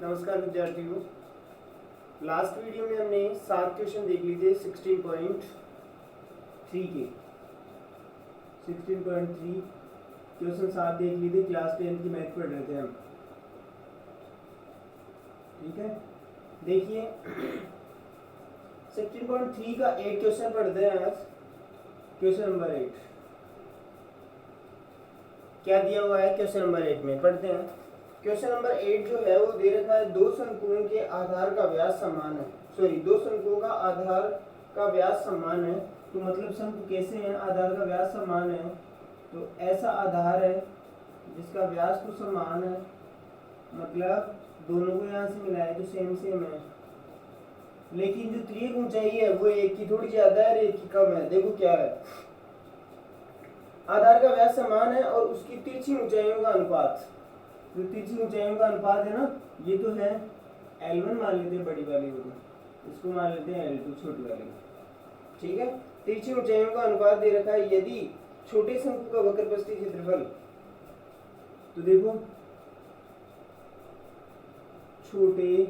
नमस्कार विद्यार्थियों। Last video में हमने 7 क्वेश्चन देख लिए थे 16.3 के 16.3 क्वेश्चन 7 देख लिए थे। क्लास 10 की मैथ पढ़ रहे थे हम। ठीक है, देखिए 16.3 का 8 क्वेश्चन पढ़ते हैं आज। क्वेश्चन नंबर 8 क्या दिया हुआ है? क्वेश्चन नंबर 8 में पढ़ते हैं। क्वेश्चन नंबर 8 जो है वो दे रखा है, दो शंकुओं के आधार का व्यास समान है। दो शंकुओं का आधार का व्यास समान है। तो मतलब शंकु कैसे हैं? आधार का व्यास समान है, तो ऐसा आधार है जिसका व्यास तो समान है, मतलब दोनों को यहाँ से मिलाए तो सेम सेम है, लेकिन जो त्रियक ऊंचाई है वो एक की थोड़ी ज्यादा है और एक की कम है। देखो क्या है, आधार का व्यास समान है और उसकी तिरछी ऊंचाइयों का अनुपात, जो तिरछी ऊंचाइयों का अनुपात है ना, ये तो है L1 मान लेते हैं बड़ी वाली को, इसको मान लेते हैं L2 छोटी वाली को। ठीक है, तिरछी ऊंचाइयों का अनुपात दे रखा है। यदि छोटे शंकु का वक्रपृष्ठीय क्षेत्रफल, तो देखो छोटे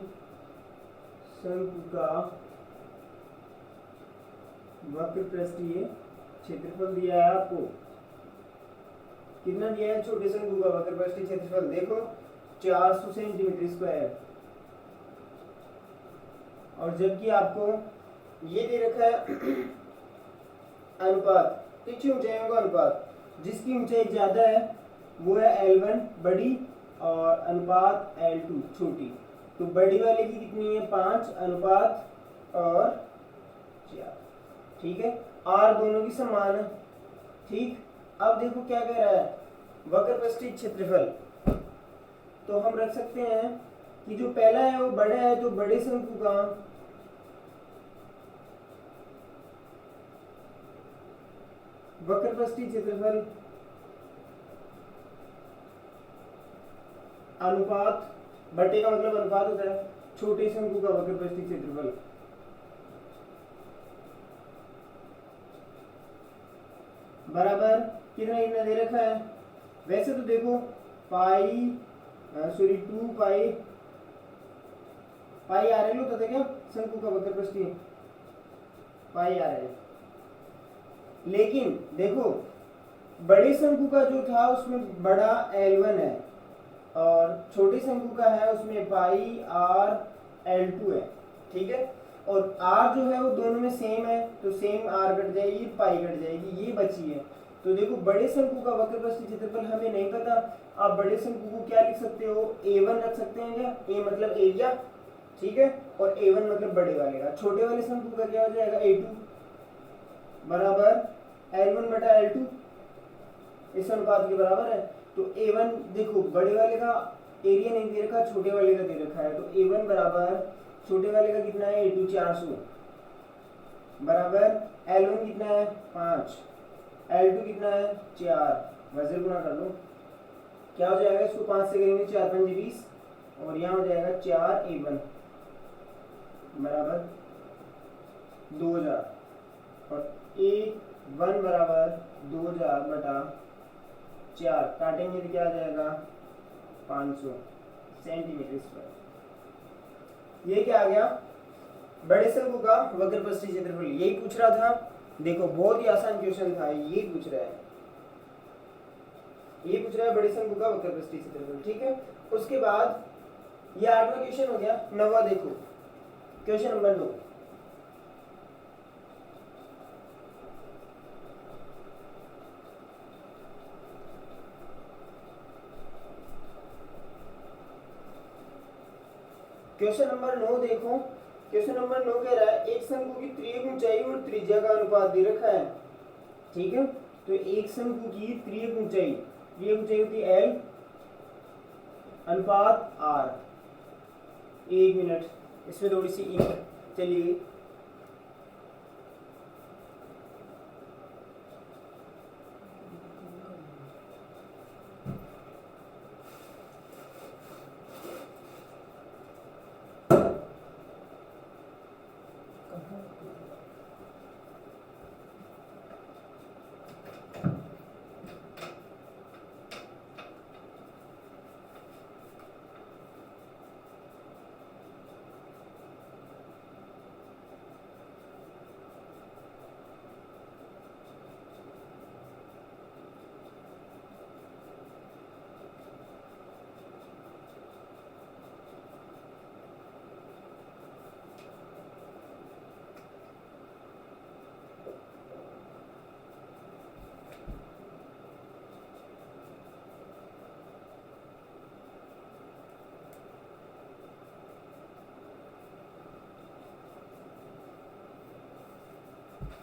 शंकु का वक्रपृष्ठीय क्षेत्रफल दिया है आपको। कितना दिया है? छोटे शंकु का वक्रपृष्ठीय क्षेत्रफल देखो 400 सेंटीमीटर स्क्वायर, और जबकि आपको ये दे रखा है अनुपात, तिरछी ऊंचाइयों का अनुपात, जिसकी ऊंचाई ज्यादा है वो है L1 बड़ी और अनुपात L2 छोटी। तो बड़ी वाले की कितनी है? 5 अनुपात और 4। ठीक है, R दोनों की समान है। ठीक, अब देखो क्या कह रहा है, वक्रपृष्ठीय क्षेत्रफल। तो हम रख सकते हैं कि जो पहला है वो बड़ा है, तो बड़े शंकु का वक्रपृष्ठीय क्षेत्रफल अनुपात, बटे का मतलब अनुपात होता है छोटे शंकु का वक्रपृष्ठीय क्षेत्रफल, बराबर कितना कितना दे रखा है। वैसे तो देखो पाई 2 पाई आर एल होता था क्या शंकु का वक्रपृष्ठीय? पाई आर एल। लेकिन देखो बड़े शंकु का जो था उसमें बड़ा L1 है और छोटे शंकु का है उसमें पाई आर L2 है। ठीक है, और r जो है वो दोनों में सेम है, तो सेम r कट जाएगी, पाई कट जाएगी, ये बची है। तो देखो बड़े शंकु का वक्रपृष्ठीय क्षेत्रफल हमें नहीं पता, आप बड़े शंकु को क्या लिख सकते हो? A1 रख सकते हैं क्या? A मतलब एरिया, ठीक है, और A1 मतलब बड़े वाले का। छोटे वाले शंकु का क्या हो जाएगा? A2 बराबर L1 बटा L2, इस अनुपात के बराबर है। तो A1 देखो बड़े वाले का एरिया नहीं दे रखा, छोटे वाले का दे रखा है, तो A1 बराबर छोटे वाले का कितना है? A2 400 बराबर L1 कितना है? 5, L2 कितना है? 4, वजन गुना कर लो, क्या हो जाएगा? इसको 5 से करेंगे 4 5 20, और यहाँ हो जाएगा 4 A1 बराबर 2000, और A1 बराबर 2000 बटा 4 काटेंगे तो क्या आ जाएगा? 500 सेंटीमीटर स्क्वायर। ये क्या आ गया? बड़े शंकु का वक्रपृष्ठीय क्षेत्रफल। यही पूछ रहा था। देखो बहुत ही आसान क्वेश्चन था, ये पूछ रहा है, ये पूछ रहा है बड़े शंकु का वक्रपृष्ठीय क्षेत्रफल। ठीक है, उसके बाद ये 8वां क्वेश्चन हो गया। 9वां देखो, क्वेश्चन नंबर 9। क्वेश्चन नंबर 9 देखो, क्वेश्चन नंबर 9 कह रहा है एक शंकु की त्रियक ऊंचाई और त्रिज्या का अनुपात दे रखा है। ठीक है, तो एक शंकु की त्रियक ऊंचाई होती है L अनुपात R। 1 मिनट, इसमें थोड़ी सी इंक चली गई।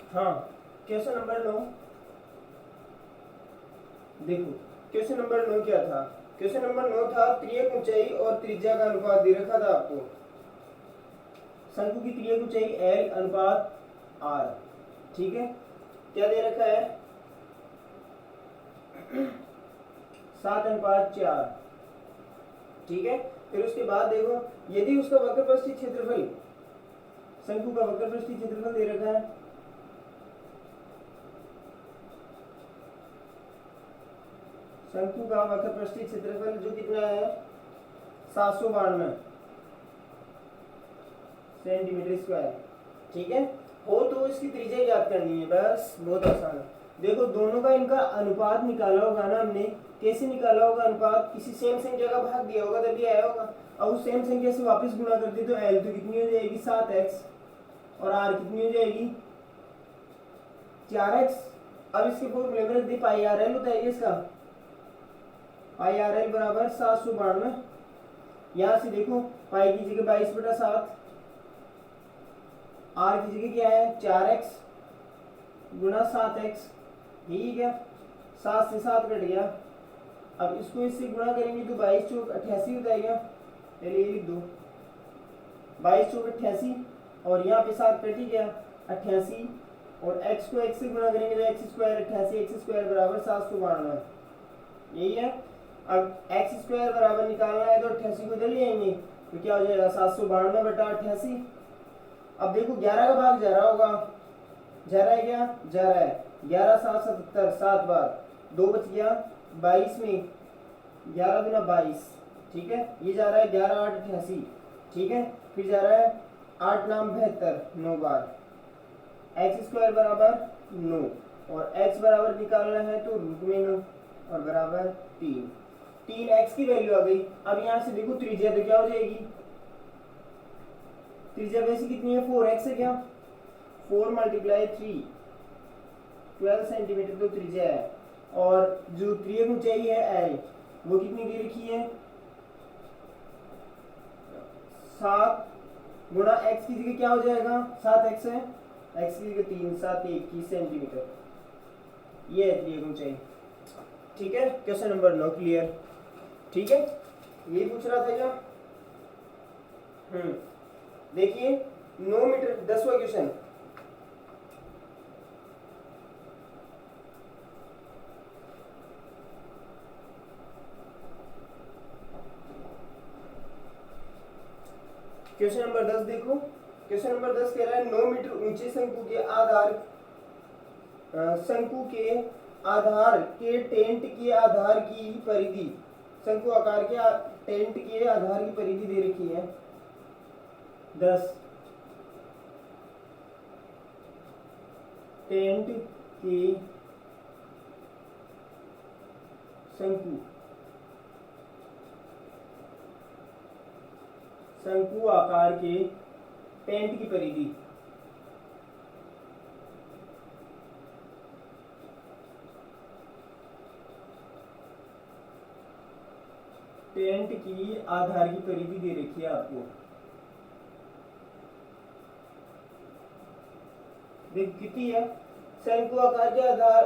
हाँ, क्वेश्चन नंबर 9 देखो, क्वेश्चन नंबर 9 क्या था? क्वेश्चन नंबर 9 था त्रियक ऊंचाई और त्रिज्या का अनुपात दे रखा था आपको। शंकु की त्रियक ऊंचाई L अनुपात R, ठीक है, क्या दे रखा है? 7:4, ठीक है। फिर उसके बाद देखो, यदि उसका वक्रपृष्ठीय क्षेत्रफल, शंकु का वक्रपृष्ठीय क्षेत्रफल दे रखा है, शंकु का वक्रपृष्ठीय क्षेत्रफल जो कितना है 792 सेंटीमीटर स्क्वायर, ठीक है। हो तो इसकी त्रिज्या ज्ञात करनी है, बस बहुत आसान है। देखो दोनों का इनका अनुपात निकाला होगा ना हमने, कैसे निकाला होगा अनुपात? किसी सेम संख्या का भाग दिया होगा तभी आया होगा। अब उस सेम संख्या से वापस गुणा कर दी तो L तो कितनी हो जाएगी 7x और R कितनी हो जाएगी 4x। अब इसके फॉर्मूले में रख दी, पाई आर एल होता है इसका, पाई आर एल बराबर 792। यहाँ से देखो पाई की जगह 22/7, आर की जगह क्या है 4x गुणा 7x, ठीक है, 7 से 7 कट गया। अब इसको इससे गुणा करेंगे तो 22 चौक 88 हो जाएगा, पहले ये लिख दो 22 चौक 88 और यहाँ पे 7 कट ही गया 88 और x को x से गुणा करेंगे तो x स्क्वायर 88, x स्क्वायर बराबर 792, यही है। अब x स्क्वायर बराबर निकालना है तो 88 को इधर ले आएंगे तो क्या हो जाएगा 792/88। अब देखो 11 का भाग जा रहा होगा, जा रहा है क्या? जा रहा है 11 7 77, 7 बार 2 बच गया 22 में 11 दूना 22, ठीक है। ये जा रहा है 11 8 88, ठीक है। फिर जा रहा है 8 9 72, 9 बार एक्स स्क्वायर बराबर 9 और x बराबर निकालना है तो रूट में 9 और बराबर 3x की वैल्यू आ गई। अब यहाँ से देखो त्रिज्या तो क्या हो जाएगी, त्रिज्या वैसे कितनी है 4x है क्या, 4 × 3 12 सेंटीमीटर तो त्रिज्या है। और जो त्रियक ऊंचाई है L वो कितनी दे रखी है 7 गुणा x की जगह क्या हो जाएगा 7x है, x की जगह 3 7 21 सेंटीमीटर, ये है त्रियक ऊंचाई, ठीक है। क्वेश्चन नंबर 9 क्लियर, ठीक है, ये पूछ रहा था क्या? देखिए 9 मीटर 10वां क्वेश्चन, क्वेश्चन नंबर 10 देखो। क्वेश्चन नंबर 10 कह रहा है 9 मीटर ऊंचे शंकु के आधार के टेंट के आधार की परिधि, शंकु आकार के टेंट के आधार की परिधि दे रखी है 10। टेंट के शंकु आकार के टेंट की परिधि, टेंट की आधार की परिधि दे रखी है आपको। देख कितनी है, शंकु आकार के आधार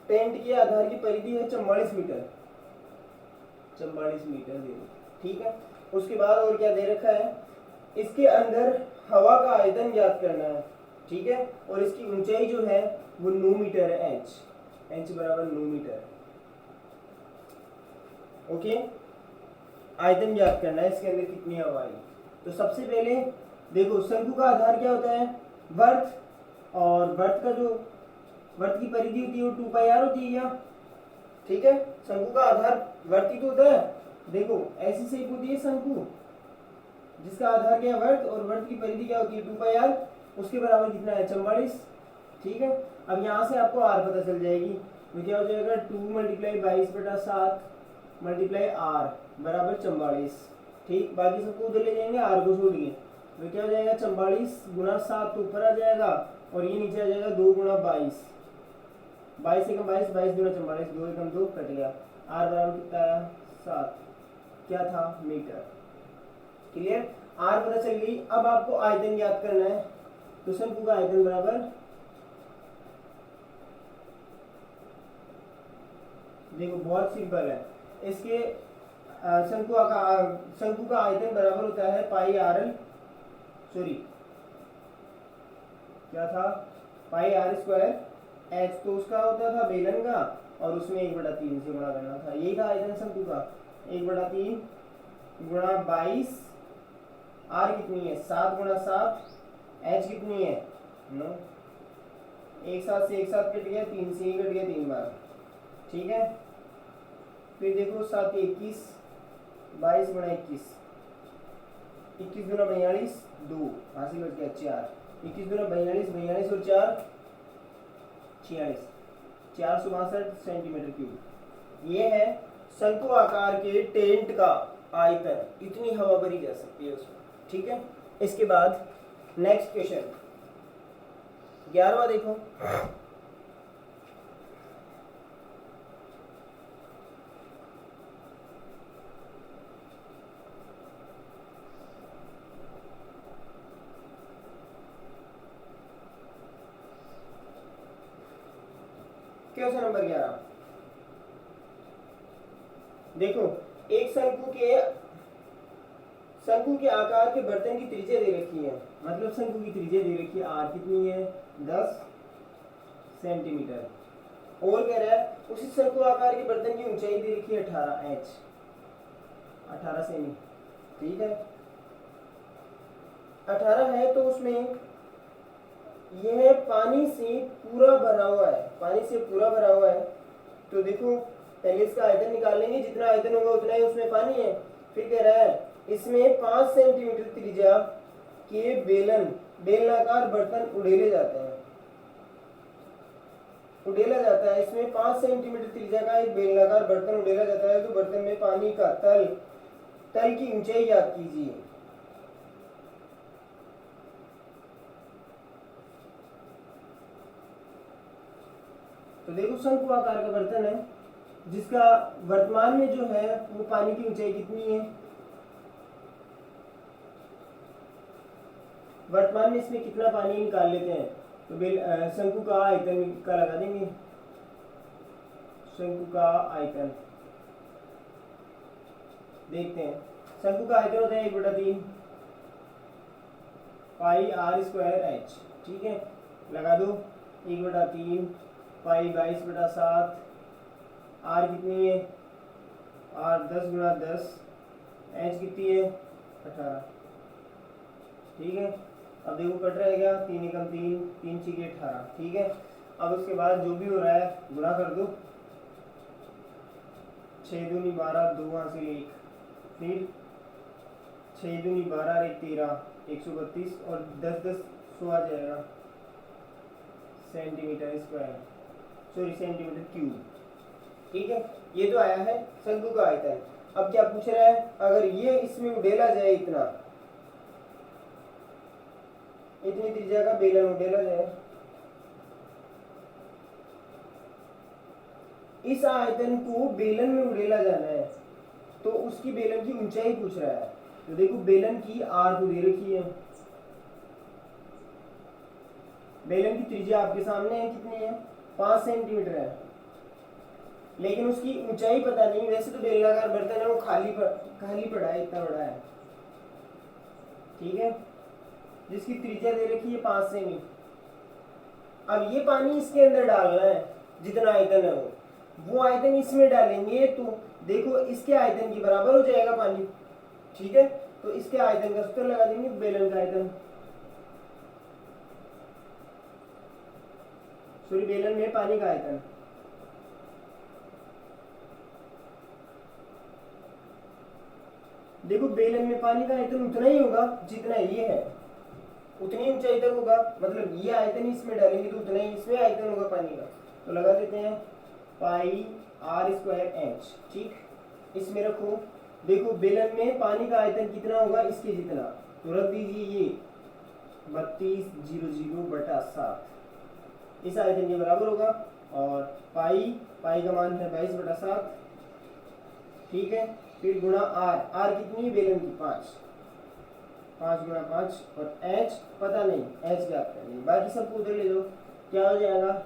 टेंट के आधार की परिधि है 44 मीटर, 44 मीटर दे, ठीक है। उसके बाद और क्या दे रखा है, इसके अंदर हवा का आयतन ज्ञात करना है, ठीक है। और इसकी ऊंचाई जो है वो 9 मीटर है, h बराबर 9 मीटर, ओके। आयतन ज्ञात करना है इसके अंदर कितनी हवा आई। तो सबसे पहले देखो शंकु का आधार क्या होता है वर्त, और वर्त का जो वर्त की परिधि होती है वो 2πr होती है क्या, ठीक है। शंकु का आधार वर्त ही तो होता है, देखो ऐसी शेप होती है शंकु जिसका आधार क्या है वर्त, और वर्त की परिधि क्या होती है 2πr, उसके बराबर कितना है 44, ठीक है। अब यहाँ से आपको r पता चल जाएगी, तो क्या हो जाएगा 2 × 22/7 × r बराबर 44, ठीक। बाकी सबको उधर ले जाएंगे, r को छोड़िए, तो क्या हो जाएगा 44 गुणा 7 तो ऊपर आ जाएगा और ये नीचे आ जाएगा 2 × 22, 22 एकम 22, 22 दूना 44, 2 एकम 2 कट गया, r बराबर कितना आया 7, क्या था मीटर, क्लियर। r पता चल गई। अब आपको आयतन ज्ञात करना है, तो शंकु का आयतन बराबर देखो बहुत सिंपल है। इसके शंकु का आयतन बराबर होता है पाई आर एल, सॉरी क्या था, पाई आर स्क्वायर एच, तो उसका होता था बेलन का, और उसमें 1/3 से गुणा करना था, यही था आयतन शंकु का। 1/3 गुणा 22, आर कितनी है 7 गुणा 7, एच कितनी है 9, एक साथ से एक साथ कट गया, 3 से ही कट गया 3 बार, ठीक है। फिर देखो 7 21, 22 गुणा 21, 21 गुना 42, 2 हासिल हो गया 4, 21 गुना 42, 42 और 4 46, 462 सेंटीमीटर क्यूब। ये है शंकु आकार के टेंट का आयतन, इतनी हवा भरी जा सकती है उसमें, ठीक है। इसके बाद नेक्स्ट क्वेश्चन 11वां देखो। क्वेश्चन नंबर 11, देखो एक शंकु के आकार के बर्तन की त्रिज्या दे रखी है, मतलब शंकु की त्रिज्या दे रखी है आर कितनी है 10 सेंटीमीटर, और कह रहा है उसी शंकु आकार के बर्तन की ऊंचाई दे रखी है 18 एच, 18 सेमी, ठीक है। 18 है तो उसमें यह पानी से पूरा भरा हुआ है, पानी से पूरा भरा हुआ है, तो देखो पहले इसका आयतन निकाल लेंगे, जितना आयतन होगा उतना ही उसमें पानी है। फिर कह रहा है इसमें 5 सेंटीमीटर त्रिज्या के बेलनाकार बर्तन उड़ेले जाते हैं, उड़ेला जाता है, इसमें 5 सेंटीमीटर त्रिज्या का एक बेलनाकार बर्तन उड़ेला जाता है, तो बर्तन में पानी का तल की ऊंचाई याद कीजिए। तो देखो शंकु आकार का बर्तन है, जिसका वर्तमान में जो है वो पानी की ऊंचाई कितनी है, वर्तमान में इसमें कितना पानी निकाल लेते हैं, तो शंकु का आयतन का लगा देंगे, शंकु का आयतन देखते हैं। शंकु का आयतन होता है 1/3 पाई आर स्क्वायर एच, ठीक है, लगा दो 1/3 पाई 22/7, आर कितनी है, आर 10 गुणा 10, एच कितनी है 18, ठीक है। अब देखो कट रहेगा 3 एकम 3, 3 छीके 18, ठीक है। अब उसके बाद जो भी हो रहा है गुणा कर दो, 6 दूनी 12, 2 वहाँ से 1, फिर 6 दूनी 12 और 1 13, 132, और 10 10 100 आ जाएगा centimetre square, sorry centimetre cube, ठीक है। ये तो आया है शंकु का आयतन। अब क्या पूछ रहा है, अगर ये इसमें उड़ेला जाए, इतनी त्रिज्या का बेलन उड़ेला जाए, इस आयतन को बेलन में उड़ेला जाना है, तो उसकी बेलन की ऊंचाई पूछ रहा है। तो देखो बेलन की आर तो दे रखी है, बेलन की त्रिज्या आपके सामने है, कितनी है 5 सेंटीमीटर है, लेकिन उसकी ऊंचाई पता नहीं। वैसे तो बेलनाकार बर्तन है वो खाली पड़ा है, इतना बड़ा है, ठीक है, जिसकी त्रिज्या दे रखी है 5 सेमी। अब ये पानी इसके अंदर डालना है, जितना आयतन है वो आयतन इसमें डालेंगे, तो देखो इसके आयतन के बराबर हो जाएगा पानी, ठीक है। तो इसके आयतन का सूत्र लगा देंगे, बेलन का आयतन, सॉरी बेलन में पानी का आयतन, देखो बेलन में पानी का आयतन उतना ही होगा जितना ये है, उतनी ऊंचाई तक होगा, मतलब ये आयतन इसमें डालेंगे तो उतना ही इसमें आयतन होगा पानी का। तो लगा देते हैं पाई आर स्क्वायर एच, ठीक, इसमें रखो। देखो बेलन में पानी का आयतन कितना होगा, इसके जितना, तो रख दीजिए ये 3200/7 इस आयतन के बराबर होगा, और पाई का मान है 22/7, ठीक है। फिर गुणा आर कितनी है बेलन की 5 गुणा 5, और एच पता नहीं, एच ज्ञात करनी, बाकी सबको उधर ले दो, क्या हो जाएगा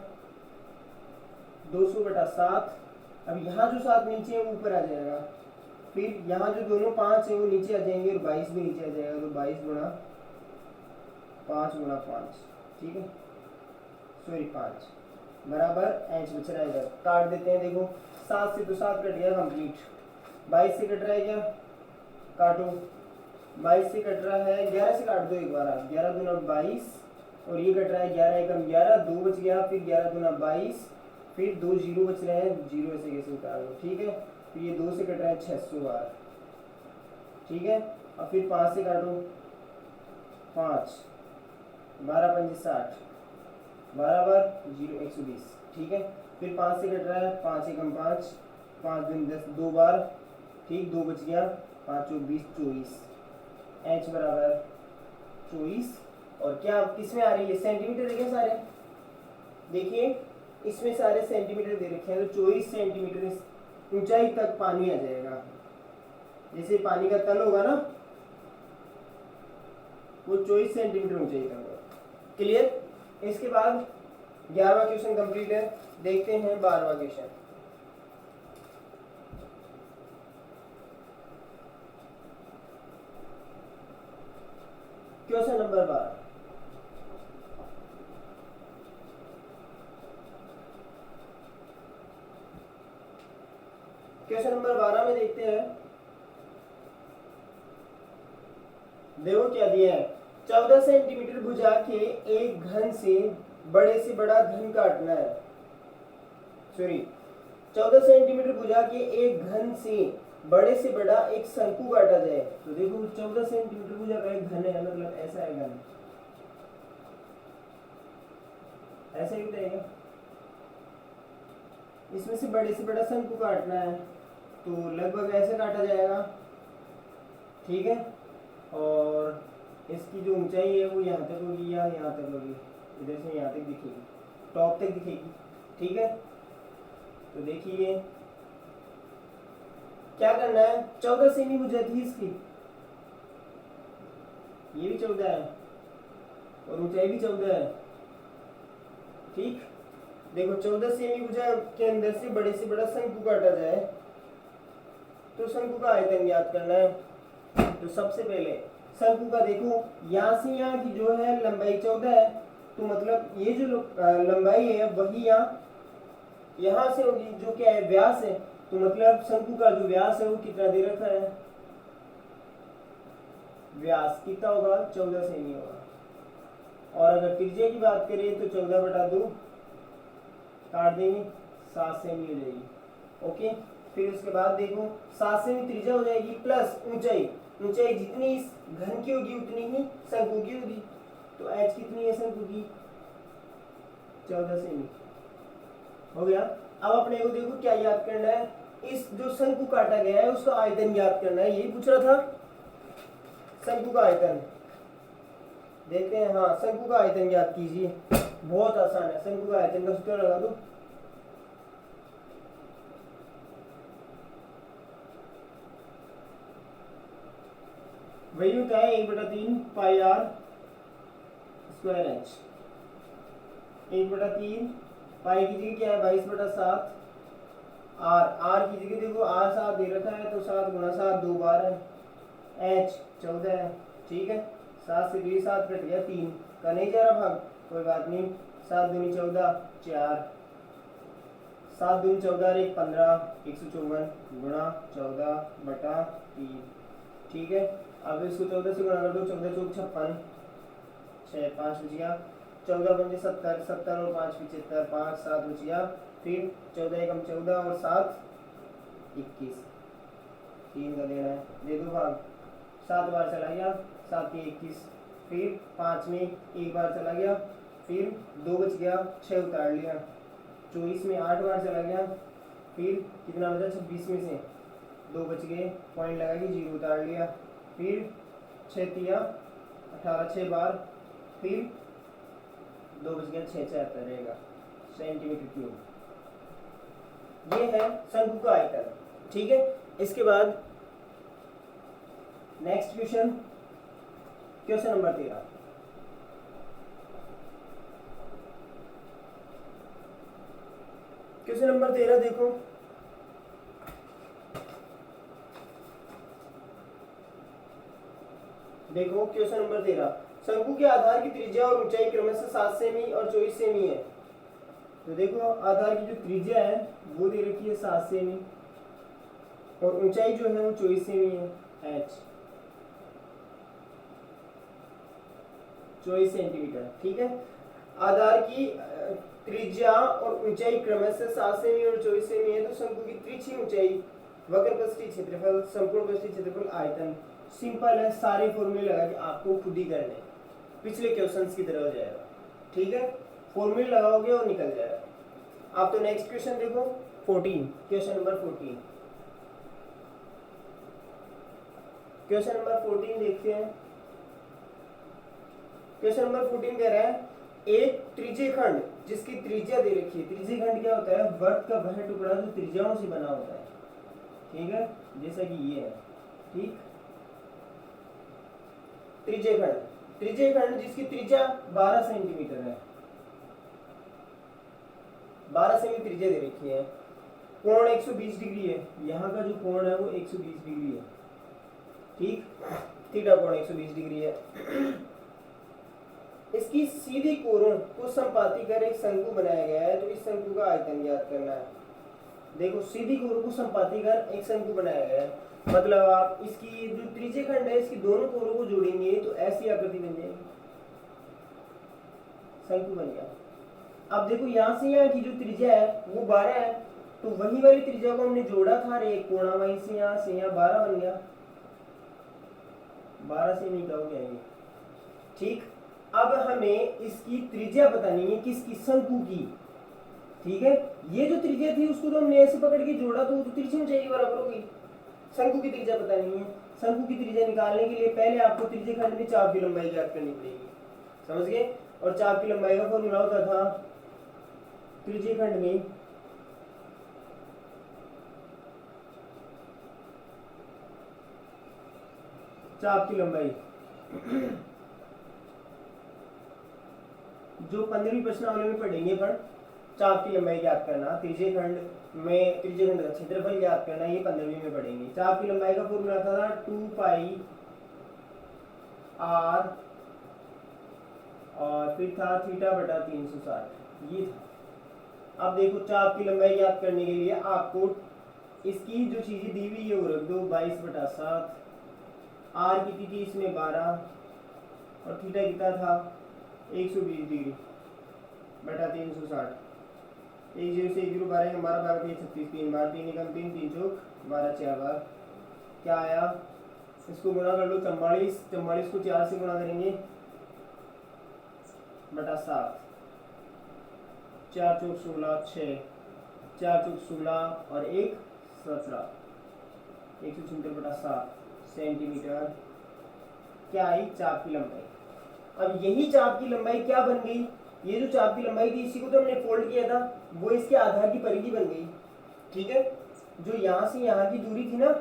200/7 अब यहाँ जो 7 नीचे है वो ऊपर आ जाएगा, फिर यहाँ जो दोनों 5 है वो नीचे आ जाएंगे और 22 भी नीचे आ जाएगा, तो 22 गुणा 5 गुणा 5, ठीक है, सॉरी 5 बराबर एच बच रहा है इधर, काट देते हैं। देखो 7 से तो 7 कट गया कंप्लीट, 22 से कट रहा है क्या, काटो, 22 से कट रहा है, 11 से काट दो एक बार, 11 दूना 22 और ये कट रहा है 11 एकम 11, 2 बच गया, फिर 11 दूना 22, फिर 2 जीरो बच रहे हैं, जीरो ऐसे कैसे उतार दो, ठीक है, फिर ये 2 से कट रहा है 600 बार, ठीक है, और फिर 5 से काटो, 5 12 पंजे 60, 12 बार 0 120, ठीक है, फिर 5 से कट रहा है 5 एकम 5, 5 दिन 10, 2 बार, ठीक, 2 बच गया, 5 चौक 20 24, एच बराबर 24, और क्या किस में आ रही है, सेंटीमीटर है क्या सारे, देखिए इसमें सारे सेंटीमीटर दे रखे हैं, तो 24 सेंटीमीटर ऊंचाई तक पानी आ जाएगा, जैसे पानी का तल होगा ना वो 24 सेंटीमीटर ऊंचाई तक होगा। क्लियर। इसके बाद 11वां क्वेश्चन कंप्लीट है, देखते हैं 12वां question. Question number 12, question number 12 में देखते हैं, देखो क्या दिया है, 14 सेंटीमीटर भुजा के एक घन से बड़े से बड़ा घन काटना है, सॉरी 14 सेंटीमीटर भुजा के एक घन से बड़े से बड़ा एक शंकु काटा जाए। तो देखो 14 सेंटीमीटर भुजा का एक घन है, मतलब ऐसा है घन, ऐसा ही बताएगा, इसमें से बड़े से बड़ा शंकु काटना है, तो लगभग ऐसे काटा जाएगा, ठीक है, और इसकी जो ऊंचाई है वो यहाँ तक होगी या यहाँ तक होगी, इधर से यहाँ तक दिखेगी, टॉप तक दिखेगी, ठीक है। तो देखिए क्या करना है, 14 सेमी भुजा थी इसकी, ये भी 14 है और ऊंचाई भी 14 है, ठीक। देखो 14 सेमी भुजा के अंदर से बड़े से बड़ा शंकु काटा जाए, तो शंकु का आयतन ज्ञात करना है। तो सबसे पहले शंकु का देखो यहाँ से यहाँ की जो है लंबाई 14 है, तो मतलब ये जो लंबाई है वही यहाँ से होगी, जो क्या है व्यास है, तो मतलब शंकु का जो व्यास है वो कितना दे रखा है, व्यास कितना होगा 14 सेमी होगा। और अगर त्रिज्या की बात करें तो 14/2 काट देंगे, 7 सेमी हो जाएगी, ओके। फिर उसके बाद देखो 7 सेमी त्रिज्या हो जाएगी प्लस ऊंचाई, ऊंचाई जितनी इस घन की होगी उतनी ही शंकु की होगी, तो एच कितनी है शंकु की 14 सेमी हो गया। अब अपने को देखो क्या याद करना है, इस जो शंकु काटा गया है उसका आयतन याद करना है, यही पूछ रहा था, शंकु का आयतन देखते हैं। हाँ शंकु का आयतन याद कीजिए, बहुत आसान है, शंकु का आयतन का सूत्र लगा दो, वही होता है 1/3 पाई आर स्क्वायर एच, 1/3 पाई की जगह क्या है 22/7, आर की जगह देखो आर 7 दे रखा है, तो 7 गुणा 7 2 बार है, एच 14 है, ठीक है, 7 से 2 7 कट गया, 3 का नहीं जा रहा भाग, कोई बात नहीं, 7 दूनी 14 4, 7 दूनी 14 1 15 154 गुणा 14/3, ठीक है। अब इसको 14 से गुणा कर दो, 14 चौक 56, 6 5 बच गया, 14 पंजे 70, 70 और 5 75, 5 7 बच गया, फिर 14 एकम 14 और 7 21, 3 का देना है, दे दो भाग, 7 बार चला गया, 7 के 21, फिर 5 में 1 बार चला गया, फिर 2 बच गया, 6 उतार लिया, 24 में 8 बार चला गया, फिर कितना बचा 26 में से 2 बच गए, पॉइंट लगा के 0 उतार लिया, फिर 6 तिया 18 6 बार, फिर 2 बच गया, 6 74 रहेगा सेंटीमीटर क्यूब, ये है शंकु का आयतन, ठीक है। इसके बाद next question, question number 13, question number 13 देखो, देखो क्वेश्चन नंबर 13, शंकु के आधार की त्रिज्या और ऊंचाई क्रमशः 7 सेमी और 24 सेमी है। तो देखो आधार की जो त्रिज्या है वो दे रखी है 7 सेमी और ऊंचाई जो है वो 24 सेमी है, h 24 सेंटीमीटर। ठीक है, आधार की त्रिज्या और ऊंचाई क्रमशः 7 सेमी और 24 सेमी है, तो शंकु की तिरछी ऊंचाई, वक्र पृष्ठीय क्षेत्रफल, संपूर्ण पृष्ठीय क्षेत्रफल, आयतन। सिंपल है, सारे फॉर्मूले लगा के आपको खुद ही करने, पिछले क्वेश्चंस की तरह हो जाएगा। ठीक है, फॉर्मूले लगाओगे और निकल जाएगा। आप तो नेक्स्ट क्वेश्चन देखो 14, क्वेश्चन नंबर 14। क्वेश्चन नंबर 14 देखते हैं। क्वेश्चन नंबर 14 कह रहा है एक त्रिज्यीय खंड जिसकी त्रिज्या दे रखी है। त्रिज्यीय खंड क्या होता है? वर्ग का वह टुकड़ा जो त्रिज्याओं से बना होता है। ठीक है, जैसा कि ये है। ठीक, त्रिज्यीय खंड, त्रिज्यीय खंड जिसकी त्रिज्या 12 सेंटीमीटर है, 12 सेमी त्रिज्या दे रखी है। कोण 120 डिग्री है, यहाँ का जो कोण है वो 120 डिग्री है। ठीक, थीटा कोण 120 डिग्री है। इसकी सीधी कोरों को संपाती कर एक शंकु बनाया गया है, तो इस शंकु का आयतन ज्ञात करना है। देखो सीधी कोरों को संपाती कर एक शंकु बनाया गया है, मतलब आप इसकी जो त्रिज्यीय खंड है इसकी दोनों कोरों को जोड़ेंगे तो ऐसी आकृति बन जाएगी, शंकु बन गया। अब देखो यहाँ से यहाँ की जो त्रिज्या है वो 12 है, तो वही वाली त्रिज्या को हमने जोड़ा था एक कोणा, वहीं से यहाँ 12 बन गया, 12 सेमी का हो गया ये। ठीक, अब हमें इसकी त्रिज्या बतानी है, किसकी? शंकु की। ठीक है, ये जो त्रिज्या थी उसको तो हमने ऐसे पकड़ के जोड़ा तो तिरछी ऊंचाई के बराबर होगी। शंकु की त्रिज्या बतानी है। शंकु की त्रिज्या निकालने के लिए पहले आपको त्रिज्यीय खंड में चाप की लंबाई ज्ञात करनी पड़ेगी, समझ गए? और चाप की लंबाई का फॉर्मूला होता था त्रिज्यीय खंड में चाप की लंबाई जो 15वीं प्रश्नावली में पढ़ेंगे, पर चाप की लंबाई ज्ञात करना, त्रिज्यीय खंड में त्रिज्यीय खंड का क्षेत्रफल ज्ञात करना, ये 15वीं में पढ़ेंगे। चाप की लंबाई का फॉर्मूला था 2 पाई r और फिर था थीटा बटा 360, ये था। अब देखो चाप की लंबाई ज्ञात करने के लिए आपको इसकी जो चीजें दी हुई है वो रख दो, 22/7, r कितनी थी इसमें 12 और थीटा कितना था 120 डिग्री बटा 360। 1 0 से 1 0 12 हमारा 12 3 36, 3 बार 3 निकम 3 3 चौक 12 4 बार क्या आया? इसको गुणा कर लो 44, 44 को 4 से गुणा करेंगे बटा 7, 4 चौक 16, 6 4 चौक 16 और 1 17, 176/7 सेंटीमीटर क्या आई? चाप की लंबाई। अब यही चाप की लंबाई क्या बन गई? ये जो चाप की लंबाई थी इसी को तो हमने फोल्ड किया था, वो इसके आधार की परिधि बन गई। ठीक है, जो यहाँ से यहाँ की दूरी थी ना,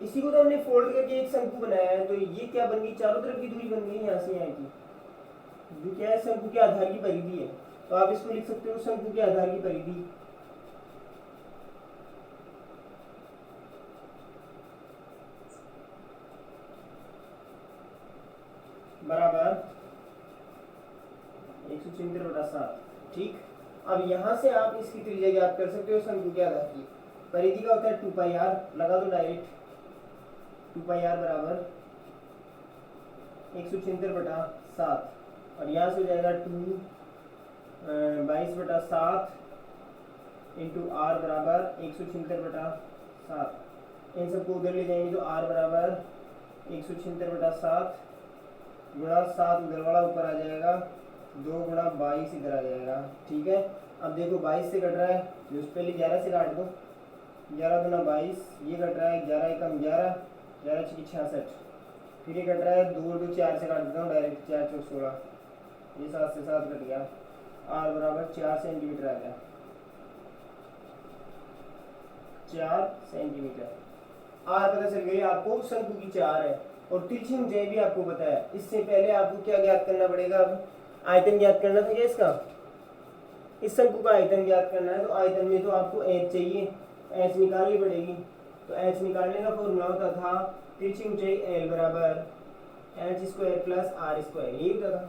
इसी को तो हमने फोल्ड करके एक शंकु बनाया है, तो ये क्या बन गई? चारों तरफ की दूरी बन गई यहाँ से यहाँ की, जो क्या है? शंकु के आधार की परिधि है। तो आप इसको लिख सकते हो शंकु के आधार की परिधि। बराबर 176/7। ठीक, अब यहाँ से आप इसकी त्रिज्या ज्ञात कर सकते हो शंकु के आधार की। परिधि का होता है 2 पाई r, लगा दो डायरेक्ट, 2 पाई r बराबर 176/7 और यहाँ से हो जाएगा 22/7 इंटू r बराबर 176/7। इन सबको उधर ले जाएंगे तो r बराबर 176/7 गुणा 7 उधर वाला ऊपर आ जाएगा, 2 गुणा 22 इधर आ जाएगा। ठीक है, अब देखो 22 से कट रहा है, जो पहले 11 से काट दो, 11 गुना 22, ये कट रहा है 11 एकम 11, 11 छकी 66, फिर ये कट रहा है 2 2 4 से काट देता हूँ डायरेक्ट, 4 चौक 16, ये 7 से 7 कट गया, r बराबर 4 सेंटीमीटर आ गया, 4 सेंटीमीटर। r पता चल गई आपको, शंकु की 4 है और तिरछी ऊंचाई भी आपको पता है। इससे पहले आपको क्या ज्ञात करना पड़ेगा? अब आयतन ज्ञात करना था क्या इसका? इस शंकु का आयतन ज्ञात करना है, तो आयतन में तो आपको h चाहिए, h निकालनी पड़ेगी। तो h निकालने का फॉर्मूला होता था तिरछी ऊंचाई l बराबर h² प्लस r², यही होता था।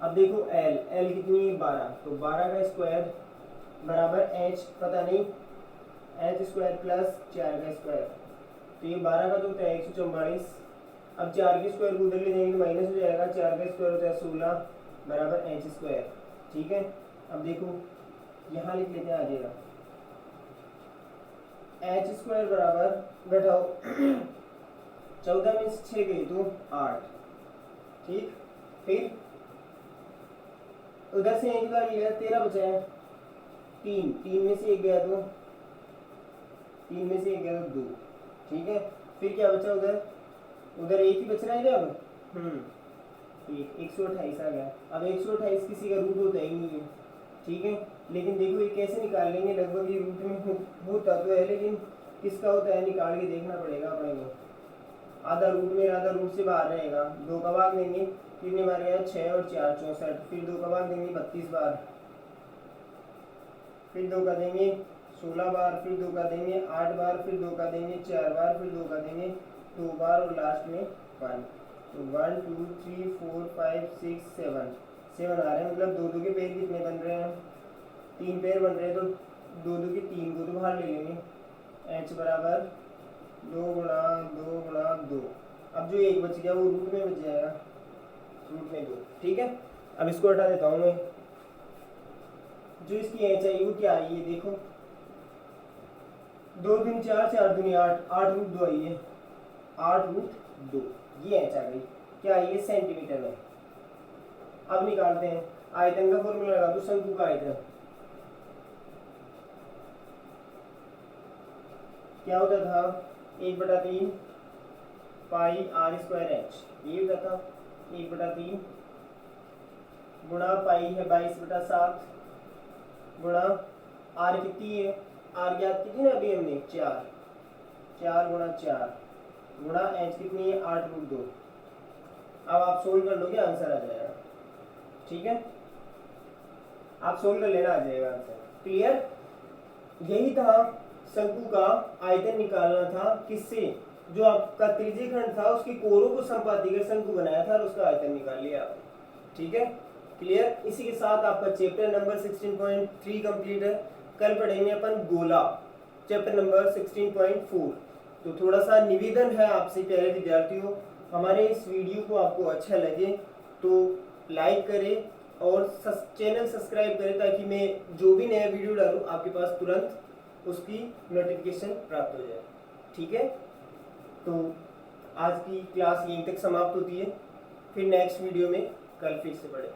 अब देखो l कितनी है 12, तो 12 का स्क्वायर बराबर h पता नहीं h² प्लस 4 का स्क्वायर, तो ये 12 का तो होता है 144। अब 4 के स्क्वायर को उधर ले जाएंगे तो माइनस हो जाएगा, 4 का स्क्वायर होता है 16 बराबर h²। ठीक है, अब देखो यहाँ लिख लेते हैं, आ जाएगा h² बराबर घटाओ 14 में से 6 गई तो 8। ठीक, फिर उधर से 1 बार लिया 13 बचा है, 3 में से 1 गया तो 3 में से 1 गया तो 2। ठीक है, फिर क्या बचा उधर 1 ही बच रहा है क्या अब? 128 आ गया। अब 128 किसी का रूट होता ही नहीं है। ठीक है, लेकिन देखो ये कैसे निकाल लेंगे, लगभग ये रूट में होता तो है, लेकिन किसका होता है निकाल के देखना पड़ेगा अपने को। आधा रूट में, आधा रूट से बाहर रहेगा, 2 का भाग देंगे, कितने बार गया 6 और 4 64, फिर 2 का भाग देंगे 32 बार, फिर 2 का देंगे 16 बार, फिर 2 का देंगे 8 बार, फिर 2 का देंगे 4 बार, फिर 2 का देंगे 2 बार और लास्ट में 1। तो 1 2 3 4 5 6 7 आ रहे हैं, मतलब 2 के पेड़ कितने बन रहे हैं? 3 पेड़ बन रहे हैं, तो 2 के 3 को तो बाहर ले लेंगे, h बराबर 2 गुणा 2 गुणा 2। अब जो 1 बच गया वो रूट में बच जाएगा, रूट में 2। ठीक है, अब इसको हटा देता हूँ मैं। जो इसकी एच आई वो क्या आई है देखो, 2 दूनी 4, 4 दूनी 8, 8 रूट 2 आई है, 8 रूट 2 ये एच आ गई। क्या आई है? सेंटीमीटर में। अब निकालते हैं आयतन का फॉर्मूला, लगा दो शंकु का आयतन। क्या होता था? 1/3 पाई r²h, ये होता था 1/3 गुणा पाई है 22/7 गुणा r कितनी है, r ज्ञात की थी ना अभी हमने 4 गुणा 4 गुणा h कितनी है 8 रूट 2। अब आप सोल्व कर लोगे आंसर आ जाएगा। ठीक है, आप सोल्व कर लेना, आ जाएगा आंसर। क्लियर? यही था शंकु का आयतन निकालना था, किससे? जो आपका त्रिज्यखंड था उसकी कोरों को संपाती कर शंकु बनाया था और उसका आयतन निकाल लिया। ठीक है, क्लियर? इसी के साथ आपका चैप्टर नंबर 16.3 कंप्लीट है। कल पढ़ेंगे अपन गोला, चैप्टर नंबर 16.4। तो थोड़ा सा निवेदन है आपसे प्यारे विद्यार्थियों, हमारे इस वीडियो को आपको अच्छा लगे तो लाइक करें और चैनल सब्सक्राइब करें, ताकि मैं जो भी नया वीडियो डालूं आपके पास तुरंत उसकी नोटिफिकेशन प्राप्त हो जाए। ठीक है, तो आज की क्लास यहीं तक समाप्त होती है, फिर नेक्स्ट वीडियो में कल फिर से पढ़ें।